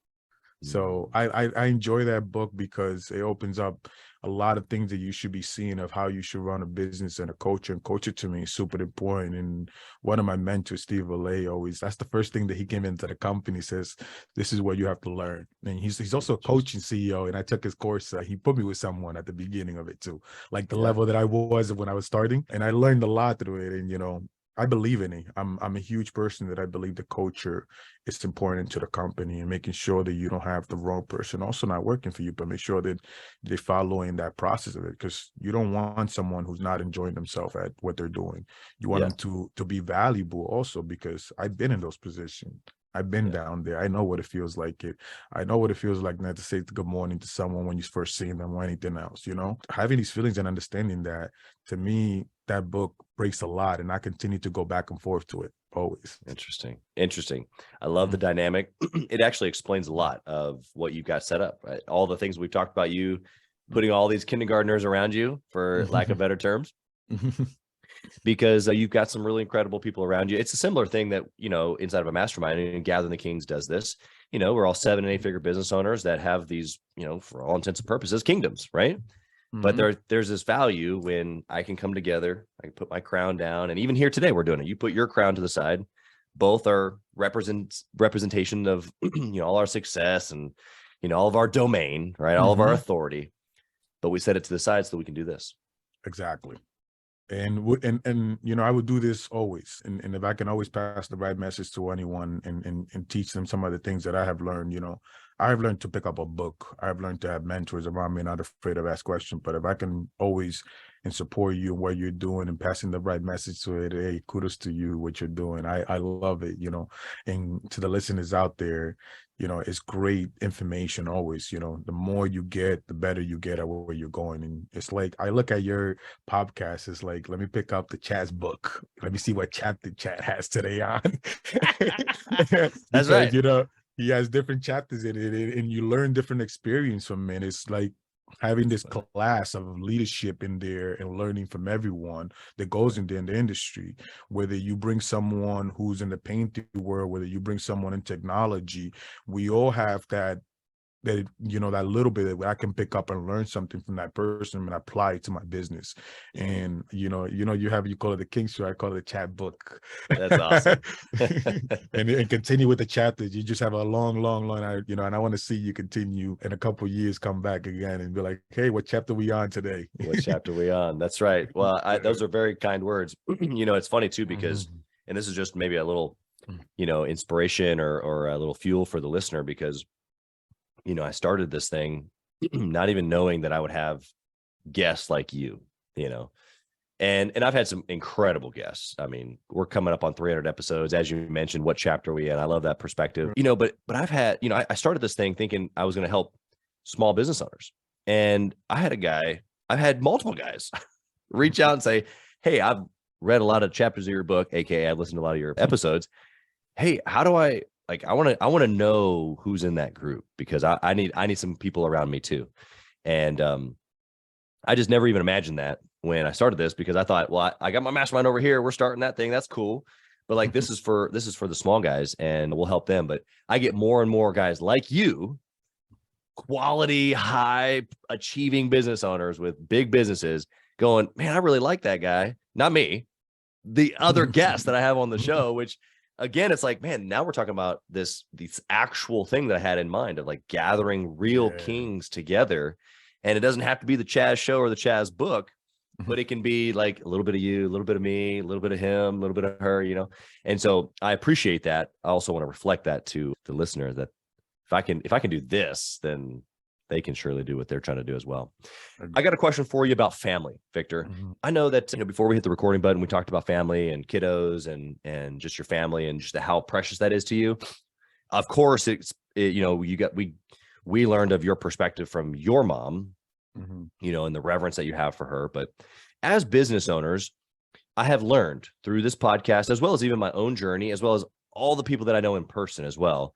So I enjoy that book because it opens up a lot of things that you should be seeing of how you should run a business and a culture. And culture to me is super important. And one of my mentors, Steve Alley, that's the first thing that he came into the company, says, this is what you have to learn. And he's also a coaching CEO. And I took his course. He put me with someone at the beginning of it too, like the level that I was when I was starting. And I learned a lot through it. And, I believe in it. I'm a huge person that I believe the culture is important to the company, and making sure that you don't have the wrong person also not working for you, but make sure that they're following that process of it, because you don't want someone who's not enjoying themselves at what they're doing. You want them to be valuable also, because I've been in those positions. I've been down there. I know what it feels like. I know what it feels like not to say good morning to someone when you first see them or anything else, Having these feelings and understanding that, to me, that book breaks a lot, and I continue to go back and forth to it always. Interesting. I love the dynamic. It actually explains a lot of what you've got set up, right? All the things we've talked about, you putting all these kindergartners around you, for lack of better terms. Because you've got some really incredible people around you. It's a similar thing that, inside of a mastermind, and Gathering the Kings does this. We're all 7 and 8 figure business owners that have these, for all intents and purposes, kingdoms, right? But there's this value when I can come together, I can put my crown down. And even here today, we're doing it. You put your crown to the side. Both are representation of, all our success and, all of our domain, right? All of our authority. But we set it to the side so that we can do this. Exactly. And I would do this always. And if I can always pass the right message to anyone and teach them some of the things that I have learned, I have learned to pick up a book. I've learned to have mentors around me, not afraid of ask questions. But if I can always and support you in what you're doing and passing the right message to it, hey, kudos to you, what you're doing. I love it, and to the listeners out there, it's great information always. The more you get, the better you get at where you're going. And it's like, I look at your podcast, it's like, let me pick up the Chaz book. Let me see what chapter Chad has today on. That's right. He has different chapters in it, and you learn different experience from it. It's like having this class of leadership in there and learning from everyone that goes in there in the industry, whether you bring someone who's in the painting world, whether you bring someone in technology, we all have that that little bit that I can pick up and learn something from that person and apply it to my business. And you call it the King Show, I call it a chat book. That's awesome. and continue with the chapters. You just have a long and I want to see you continue in a couple of years, come back again and be like, hey, what chapter we on today? What chapter we on? That's right. Well, those are very kind words. It's funny too, because and this is just maybe a little inspiration or a little fuel for the listener, because I started this thing not even knowing that I would have guests like you, and I've had some incredible guests. I mean, we're coming up on 300 episodes. As you mentioned, what chapter are we in? I love that perspective, but I've had, I started this thing thinking I was going to help small business owners. And I've had multiple guys reach out and say, hey, I've read a lot of chapters of your book, AKA I've listened to a lot of your episodes. Hey, how do I want to know who's in that group, because I need some people around me too. And I just never even imagined that when I started this, because I thought, well, I got my mastermind over here. We're starting that thing. That's cool. But like, this is for the small guys, and we'll help them. But I get more and more guys like you, quality, high achieving business owners with big businesses, going, man, I really like that guy. not me, the other guests that I have on the show, which again, it's like, man, now we're talking about this actual thing that I had in mind of like gathering real kings together. And it doesn't have to be the Chaz show or the Chaz book, but it can be like a little bit of you, a little bit of me, a little bit of him, a little bit of her, you know? And so I appreciate that. I also want to reflect that to the listener that if I can do this, then they can surely do what they're trying to do as well. I got a question for you about family, Victor. I know that, you know, before we hit the recording button, we talked about family and kiddos and just your family and just how precious that is to you. Of course, you know, we learned of your perspective from your mom, you know, and the reverence that you have for her. But as business owners, I have learned through this podcast, as well as even my own journey, as well as all the people that I know in person as well.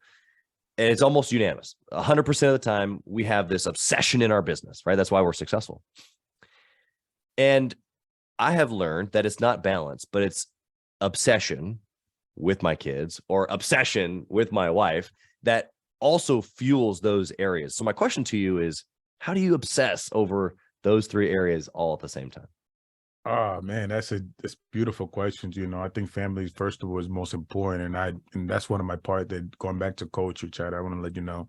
And it's almost unanimous. 100% of the time, we have this obsession in our business, right? That's why we're successful. And I have learned that it's not balance, but it's obsession with my kids or obsession with my wife that also fuels those areas. So my question to you is, how do you obsess over those three areas all at the same time? Oh man, that's beautiful questions. You know, I think family first of all is most important, and that's one of my part that going back to culture, Chad. I want to let you know,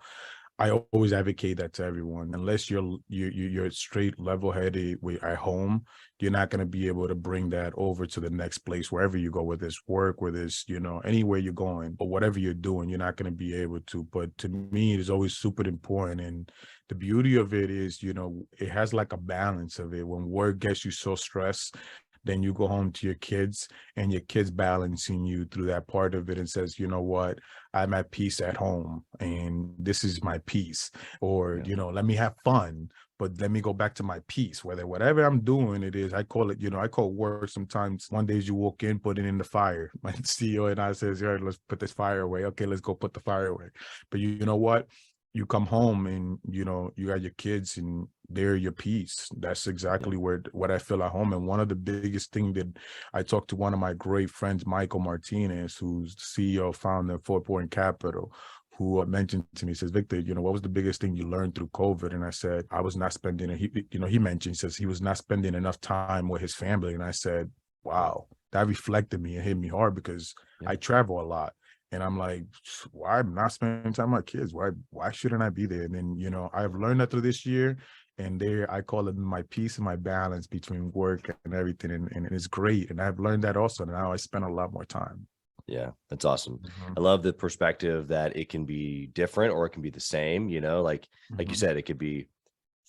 I always advocate that to everyone. Unless you're straight level headed at home, you're not going to be able to bring that over to the next place wherever you go, whether it's work, whether it's, you know, anywhere you're going or whatever you're doing, you're not going to be able to. But to me, it is always super important. And the beauty of it is, you know, it has like a balance of it. When work gets you so stressed, then you go home to your kids and your kids balancing you through that part of it and says, you know what, I'm at peace at home and this is my peace. Or, you know, let me have fun, but let me go back to my peace. Whatever I'm doing, it is, I call it, you know, I call work sometimes. One day you walk in, put it in the fire. My CEO and I says, all right, let's put this fire away. Okay, let's go put the fire away. But you know what? You come home and, you know, you got your kids and they're your peace. That's exactly what I feel at home. And one of the biggest thing that I talked to one of my great friends, Michael Martinez, who's the CEO, founder of Fort Point Capital, who mentioned to me, says, Victor, you know, what was the biggest thing you learned through COVID? And I said, I was not spending, he mentioned, says he was not spending enough time with his family. And I said, wow, that reflected me and hit me hard because I travel a lot. And I'm like, why I'm not spending time with my kids? Why shouldn't I be there? And then, you know, I've learned that through this year. And there, I call it my peace and my balance between work and everything. And it's great. And I've learned that also. Now I spend a lot more time. Yeah, that's awesome. I love the perspective that it can be different or it can be the same, you know, like you said, it could be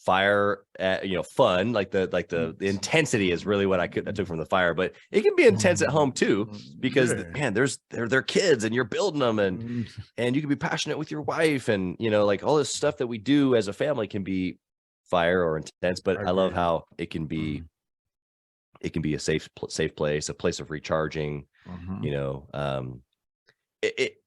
fire, you know, fun, like the intensity is really what I took from the fire, but it can be intense at home too, because man, they're kids and you're building them and you can be passionate with your wife and, you know, like all this stuff that we do as a family can be fire or intense, but I love how it can be a safe place, a place of recharging, you know,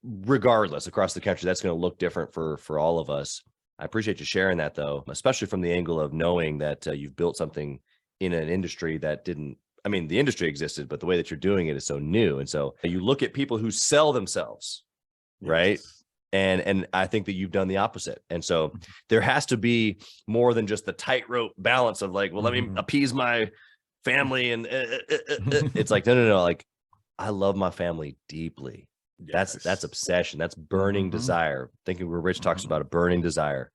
regardless across the country, that's going to look different for all of us. I appreciate you sharing that though, especially from the angle of knowing that you've built something in an industry that didn't, I mean, the industry existed, but the way that you're doing it is so new. And so you look at people who sell themselves, right? And I think that you've done the opposite. And so there has to be more than just the tightrope balance of like, well, let me appease my family. And it's like, no. Like, I love my family deeply. That's obsession. That's burning desire. Thinking where Rich talks about a burning desire.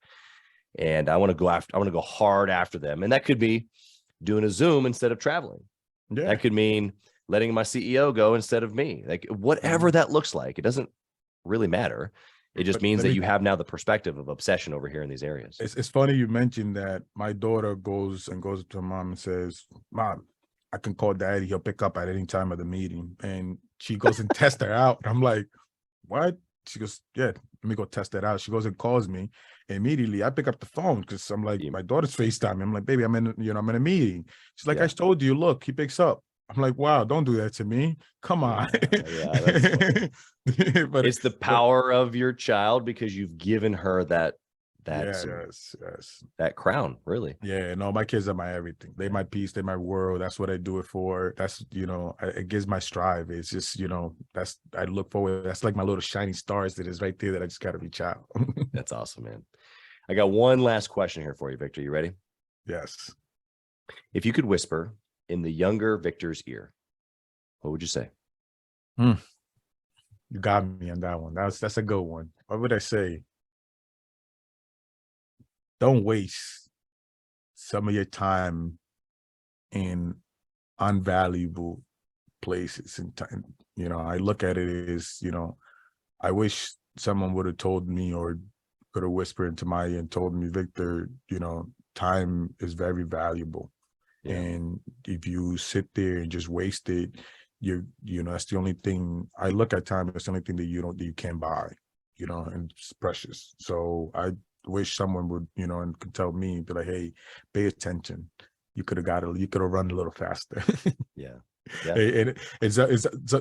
And I want to go hard after them. And that could be doing a Zoom instead of traveling. That could mean letting my CEO go instead of me. Like whatever that looks like, it doesn't really matter. It just means that you have now the perspective of obsession over here in these areas. It's funny you mentioned that. My daughter goes to her mom and says, Mom, I can call daddy. He'll pick up at any time of the meeting. And she goes and tests her out. I'm like, what? She goes, yeah, let me go test that out. She goes and calls me. Immediately, I pick up the phone because I'm like, my daughter's FaceTime. I'm like, baby, I'm in a meeting. She's like, I told you, look, he picks up. I'm like, wow, don't do that to me. Come on. But it's the power of your child because you've given her that crown, really. Yeah, no, my kids are my everything. They're my peace, they're my world. That's what I do it for. That's, you know, it gives my strive. It's just, you know, I look forward. That's like my little shining stars that is right there that I just got to reach out. That's awesome, man. I got one last question here for you, Victor. You ready? Yes. If you could whisper in the younger Victor's ear, what would you say? You got me on that one. That's a good one. What would I say? Don't waste some of your time in unvaluable places and time. I look at it as, I wish someone would have told me or could have whispered into my ear and told me, Victor, time is very valuable. Yeah. And if you sit there and just waste it, that's the only thing I look at. Time, that's the only thing that you can't buy, and it's precious. So I wish someone would, and could tell me, be like, hey, pay attention. You could have run a little faster. Yeah. And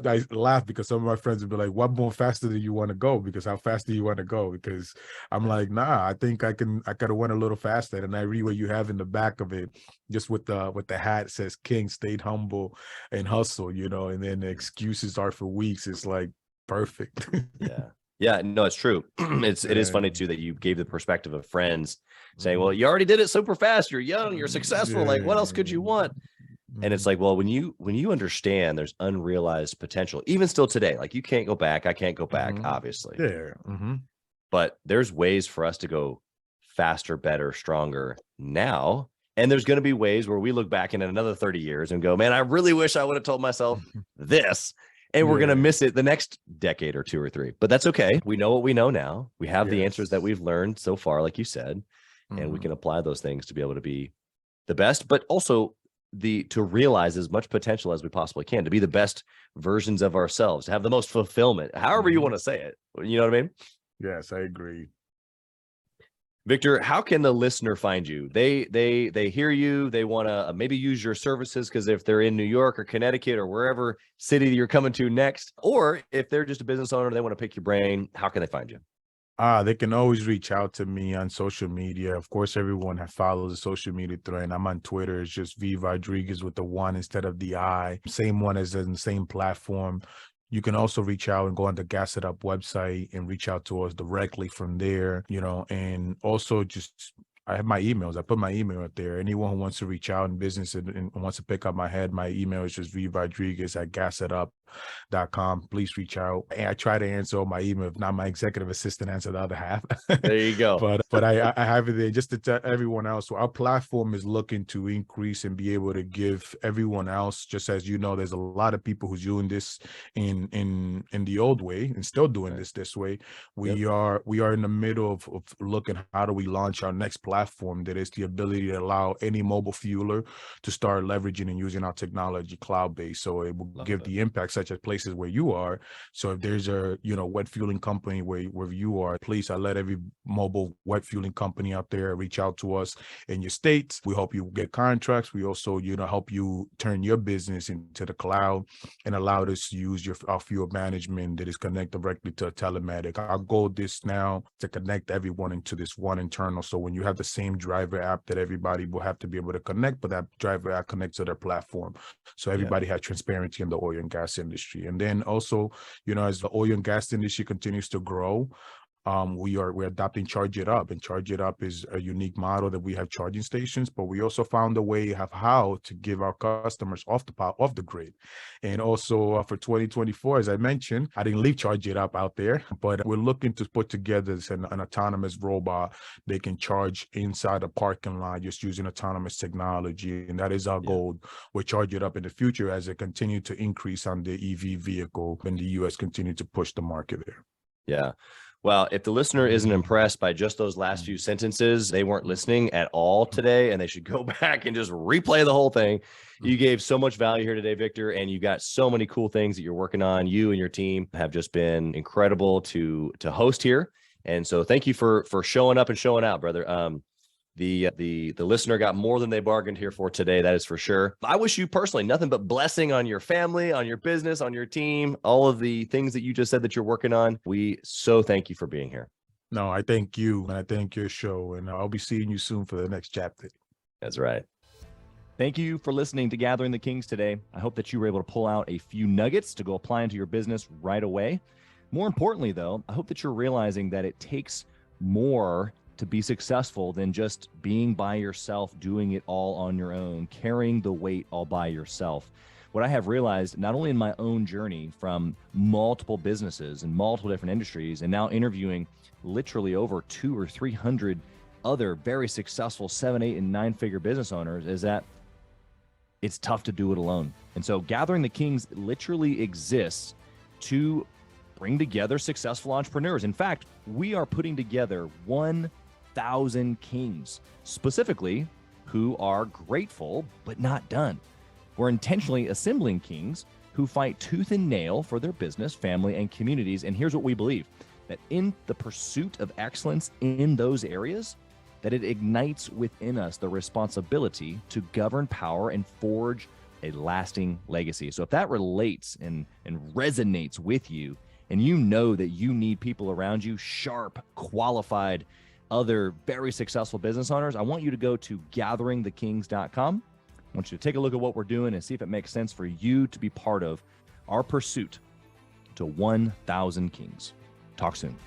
I laugh because some of my friends would be like, what more faster do you want to go? Because how fast do you want to go? Because I'm like, nah, I think I could have went a little faster. And I read what you have in the back of it, just with the hat says King, stayed humble and hustle, and then the excuses are for weeks. It's like perfect. Yeah, no, it's true. It is funny too that you gave the perspective of friends saying, well, you already did it super fast. You're young, you're successful. Like, what else could you want? And it's like, well, when you understand there's unrealized potential, even still today, like you can't go back. I can't go back, obviously. Yeah. But there's ways for us to go faster, better, stronger now. And there's going to be ways where we look back in another 30 years and go, man, I really wish I would have told myself this. And we're going to miss it the next decade or 2 or 3. But that's okay. We know what we know now. We have the answers that we've learned so far, like you said, and we can apply those things to be able to be the best, but also to realize as much potential as we possibly can, to be the best versions of ourselves, to have the most fulfillment, however you want to say it. You know what I mean? Yes, I agree. Victor, how can the listener find you? They hear you, they want to maybe use your services, because if they're in New York or Connecticut or wherever city you're coming to next, or if they're just a business owner, they want to pick your brain, how can they find you? They can always reach out to me on social media. Of course, everyone that follows the social media thread. I'm on Twitter. It's just V Rodriguez with the 1 instead of the I. Same one as in the same platform. You can also reach out and go on the Gas It Up website and reach out to us directly from there, and also just I have my emails. I put my email out there. Anyone who wants to reach out in business and wants to pick up my head, my email is just vrodriguez@gasitup.com. Please reach out. And I try to answer all my email. If not, my executive assistant answer the other half. There you go. But I have it there just to tell everyone else. So our platform is looking to increase and be able to give everyone else, just as there's a lot of people who's doing this in the old way and still doing this way. We are in the middle of looking, how do we launch our next platform that is the ability to allow any mobile fueler to start leveraging and using our technology cloud-based. So it will give the impact, such as places where you are. So if there's a wet fueling company where you are, please, I let every mobile wet fueling company out there reach out to us in your states. We help you get contracts. We also help you turn your business into the cloud and allow us to use our fuel management that is connected directly to a telematic. Our goal is now to connect everyone into this one internal. So when you have the same driver app that everybody will have to be able to connect, but that driver app connects to their platform. So everybody has transparency in the oil and gas industry. And then also, as the oil and gas industry continues to grow, we're adopting Charge It Up, and Charge It Up is a unique model that we have charging stations, but we also found a way of how to give our customers off the grid. And also for 2024, as I mentioned, I didn't leave Charge It Up out there, but we're looking to put together an autonomous robot they can charge inside a parking lot just using autonomous technology. And that is our goal with Charge It Up in the future, as it continue to increase on the EV vehicle and the US continue to push the market there. Yeah. Well, if the listener isn't impressed by just those last few sentences, they weren't listening at all today, and they should go back and just replay the whole thing. You gave so much value here today, Victor, and you got so many cool things that you're working on. You and your team have just been incredible to host here. And so thank you for showing up and showing out, brother. The listener got more than they bargained here for today. That is for sure. I wish you personally nothing but blessing on your family, on your business, on your team, all of the things that you just said that you're working on. We so thank you for being here. No, I thank you, and I thank your show, and I'll be seeing you soon for the next chapter. That's right. Thank you for listening to Gathering the Kings today. I hope that you were able to pull out a few nuggets to go apply into your business right away. More importantly, though, I hope that you're realizing that it takes more to be successful than just being by yourself, doing it all on your own, carrying the weight all by yourself. What I have realized, not only in my own journey from multiple businesses and multiple different industries, and now interviewing literally over 200 or 300 other very successful 7, 8, and 9-figure business owners, is that it's tough to do it alone. And so Gathering the Kings literally exists to bring together successful entrepreneurs. In fact, we are putting together 1,000 kings, specifically who are grateful but not done. We're intentionally assembling kings who fight tooth and nail for their business, family, and communities. And here's what we believe, that in the pursuit of excellence in those areas, that it ignites within us the responsibility to govern power and forge a lasting legacy. So if that relates and resonates with you, and you know that you need people around you, sharp, qualified, other very successful business owners, I want you to go to gatheringthekings.com. I want you to take a look at what we're doing and see if it makes sense for you to be part of our pursuit to 1,000 kings. Talk soon.